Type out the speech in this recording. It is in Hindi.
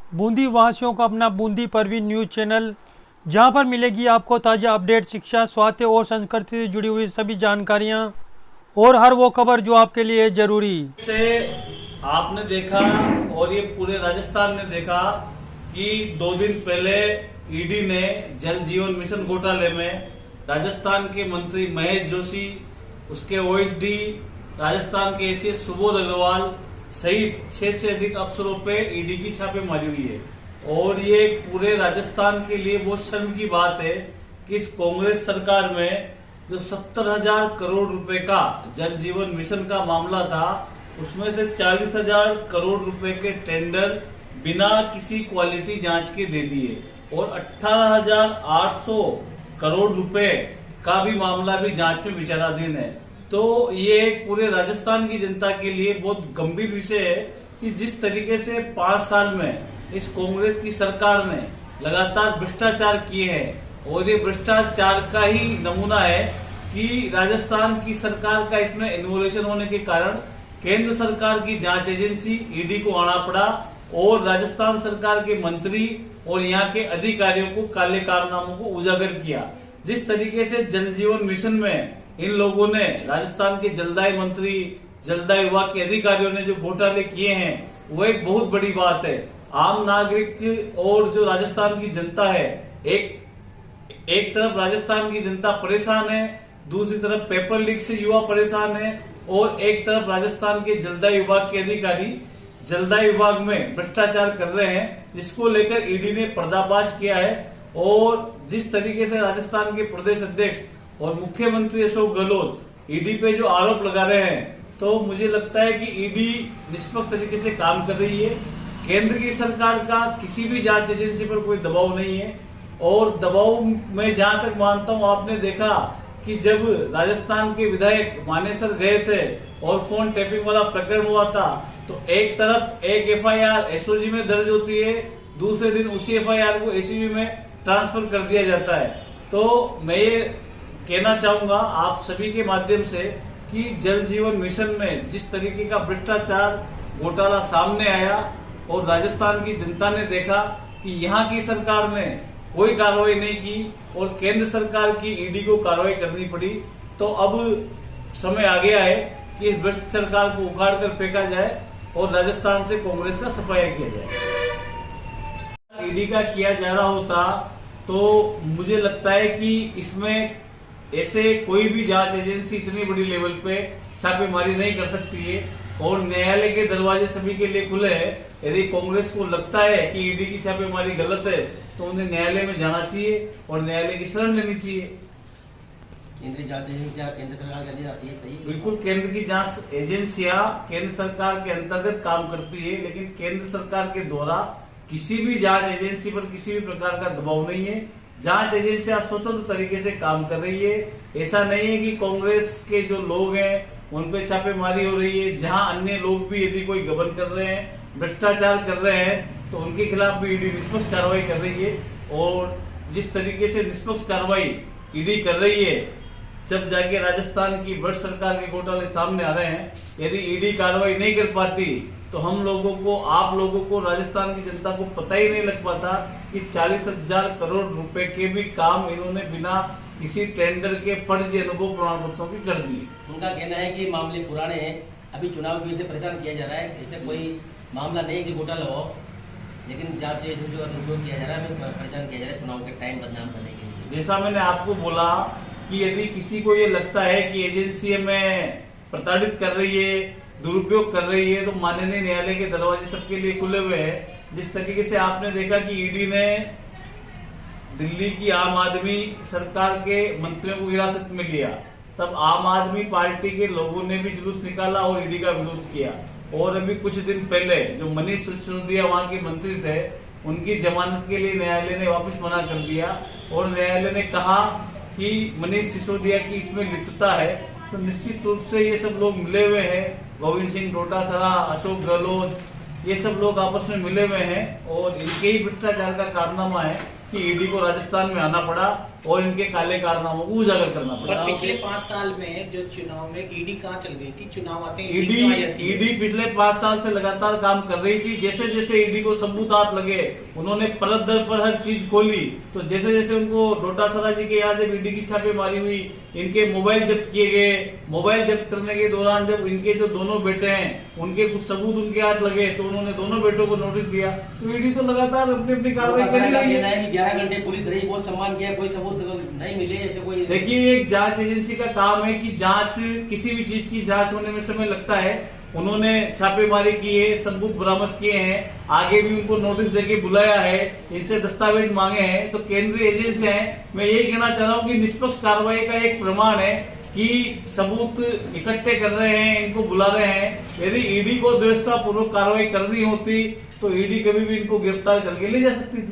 बूंदी वासियों का अपना बूंदी परवीन न्यूज़ चैनल, जहां पर मिलेगी आपको ताज़ा अपडेट, शिक्षा, स्वास्थ्य और संस्कृति से जुड़ी हुई सभी जानकारियां और हर वो खबर जो आपके लिए ज़रूरी से आपने देखा और ये पूरे राजस्थान ने देखा कि 2 दिन पहले ईडी ने जल जीवन मिशन घोटाले में राजस्थान के मंत्री महेश जोशी, उसके ओएसडी राजस्थान के एसीएस सुबोध अग्रवाल सहित 6 से अधिक अफसरों पे ईडी की छापेमारी हुई है। और ये पूरे राजस्थान के लिए बहुत शर्म की बात है कि इस कांग्रेस सरकार में जो 70,000 करोड़ रुपए का जल जीवन मिशन का मामला था, उसमें से 40,000 करोड़ रुपए के टेंडर बिना किसी क्वालिटी जांच के दे दिए और 18,800 करोड़ रुपए का भी मामला भी जांच में विचाराधीन है। तो ये पूरे राजस्थान की जनता के लिए बहुत गंभीर विषय है कि जिस तरीके से 5 साल में इस कांग्रेस की सरकार ने लगातार भ्रष्टाचार किए हैं और ये भ्रष्टाचार का ही नमूना है कि राजस्थान की सरकार का इसमें इन्वोल्यूशन होने के कारण केंद्र सरकार की जांच एजेंसी ईडी को आना पड़ा और राजस्थान सरकार के मंत्री और यहाँ के अधिकारियों को काले कारनामों को उजागर किया। जिस तरीके से जल जीवन मिशन में इन लोगों ने, राजस्थान के जलदाय मंत्री, जलदाय विभाग के अधिकारियों ने जो घोटाले किए हैं, वो एक बहुत बड़ी बात है। आम नागरिक और जो राजस्थान की जनता है, एक तरफ राजस्थान की जनता परेशान है, दूसरी तरफ पेपर लीक से युवा परेशान है और एक तरफ राजस्थान के जलदाय विभाग के अधिकारी जलदाय विभाग में भ्रष्टाचार कर रहे हैं, जिसको लेकर ईडी ने पर्दाफाश किया है। और जिस तरीके से राजस्थान के प्रदेश अध्यक्ष और मुख्यमंत्री अशोक गहलोत ईडी पे जो आरोप लगा रहे हैं, तो मुझे लगता है कि ईडी निष्पक्ष तरीके से काम कर रही है। केंद्र की सरकार का किसी भी जांच एजेंसी पर कोई दबाव नहीं है और दबाव में जहां तक मानता हूं, आपने देखा कि जब राजस्थान के विधायक मानेसर गए थे और फोन टैपिंग वाला प्रकरण हुआ था, तो एक तरफ एक एफआईआर एसओजी में दर्ज होती है, दूसरे दिन उसी एफआईआर को एसीबी में ट्रांसफर कर दिया जाता है। तो मैं ये कहना चाहूंगा आप सभी के माध्यम से कि जल जीवन मिशन में जिस तरीके का भ्रष्टाचार घोटाला सामने आया और राजस्थान की जनता ने देखा कि यहाँ की सरकार ने कोई कार्रवाई नहीं की और केंद्र सरकार की ईडी को कार्रवाई करनी पड़ी, तो अब समय आ गया है कि इस भ्रष्ट सरकार को उखाड़ कर फेंका जाए और राजस्थान से कांग्रेस का सफाया किया जाए। ईडी का किया जा रहा होता तो मुझे लगता है कि इसमें ऐसे कोई भी जांच एजेंसी इतनी बड़ी लेवल पे छापेमारी नहीं कर सकती है और न्यायालय के दरवाजे सभी के लिए खुले हैं। यदि कांग्रेस को लगता है कि ईडी की छापेमारी गलत है तो उन्हें न्यायालय में जाना चाहिए और न्यायालय की शरण लेनी चाहिए। केंद्रीय जांच एजेंसियां केंद्र सरकार के अंदर आती है, सही? बिल्कुल, केंद्र की जांच एजेंसियां केंद्र सरकार के अंतर्गत काम करती है, लेकिन केंद्र सरकार के द्वारा किसी भी जांच एजेंसी पर किसी भी प्रकार का दबाव नहीं है। जांच एजेंसियां स्वतंत्र तरीके से काम कर रही है। ऐसा नहीं है कि कांग्रेस के जो लोग हैं उन पे छापेमारी हो रही है। जहां अन्य लोग भी यदि कोई गबन कर रहे हैं, भ्रष्टाचार कर रहे हैं, तो उनके खिलाफ भी ईडी निष्पक्ष कार्रवाई कर रही है। और जिस तरीके से निष्पक्ष कार्रवाई ईडी कर रही है, जब जाके राजस्थान की भ्रष्ट सरकार के घोटाले सामने आ रहे हैं, यदि ईडी कार्रवाई नहीं कर पाती तो हम लोगों को, आप लोगों को, राजस्थान की जनता को पता ही नहीं लग पाता कि 40,000 करोड़ रुपए के भी काम इन्होंने बिना किसी टेंडर के फर्जी अनुभव प्रमाण पत्रों की कर दिए। उनका कहना है कि मामले पुराने हैं, अभी चुनाव की वजह से परेशान किया जा रहा है। ऐसे कोई मामला नहीं कि घोटाला हो, लेकिन जांच एजेंसी का दुरुपयोग किया जा रहा है, परेशान किया जा रहा है चुनाव के टाइम बदनाम करने के लिए। जैसा मैंने आपको बोला कि यदि किसी को ये लगता है कि एजेंसी हमें प्रताड़ित कर रही है, दुरुपयोग कर रही है, तो माननीय न्यायालय के दरवाजे सबके लिए खुले हुए हैं। जिस तरीके से आपने देखा कि ईडी ने दिल्ली की आम आदमी सरकार के मंत्रियों को हिरासत में लिया, तब आम आदमी पार्टी के लोगों ने भी जुलूस निकाला और ईडी का विरोध किया। और अभी कुछ दिन पहले जो मनीष सिसोदिया वहां के मंत्री थे, उनकी जमानत के लिए न्यायालय ने वापस मना कर दिया और न्यायालय ने कहा कि मनीष सिसोदिया की इसमें लिप्तता है। तो निश्चित रूप से ये सब लोग मिले हुए हैं, गोविंद सिंह डोटासरा, अशोक गहलोत, ये सब लोग आपस में मिले हुए हैं और इनके ही भ्रष्टाचार का कारनामा है कि ईडी को राजस्थान में आना पड़ा और इनके काले कारनामों को उजागर करना पर पड़ा। पिछले 5 साल में जो चुनाव में ईडी कहाँ चल गई थी? चुनाव आते हैं ईडी क्यों आ जाती है? ईडी पिछले 5 साल से लगातार काम कर रही थी। जैसे जैसे ईडी को सबूत हाथ लगे, उन्होंने परत दर पर हर चीज खोली। तो जैसे जैसे उनको डोटासरा जी के यहाँ जब ईडी की छापेमारी हुई, इनके मोबाइल जब्त किए गए। मोबाइल जब्त करने के दौरान जब इनके जो दोनों बेटे हैं उनके कुछ सबूत उनके हाथ लगे, तो उन्होंने दोनों बेटों को नोटिस दिया। तो ईडी तो लगातार अपनी अपनी कार्रवाई कर रही कहना है। है कि 11 घंटे पुलिस रही, बहुत सम्मान किया, कोई सबूत नहीं मिले, ऐसे कोई। देखिए, एक जांच एजेंसी का काम है कि जांच, किसी भी चीज की जांच होने में समय लगता है। उन्होंने छापेमारी की है, सबूत बरामद किए हैं, आगे भी उनको नोटिस देके बुलाया है, इनसे दस्तावेज मांगे हैं। तो केंद्रीय एजेंसी हैं, मैं यही कहना चाह रहा हूँ कि निष्पक्ष कार्रवाई का एक प्रमाण है कि सबूत इकट्ठे कर रहे हैं, इनको बुला रहे हैं। यदि ईडी को व्यवस्था पूर्वक कार्रवाई करनी होती तो ईडी कभी भी इनको गिरफ्तार करके ले जा सकती थी।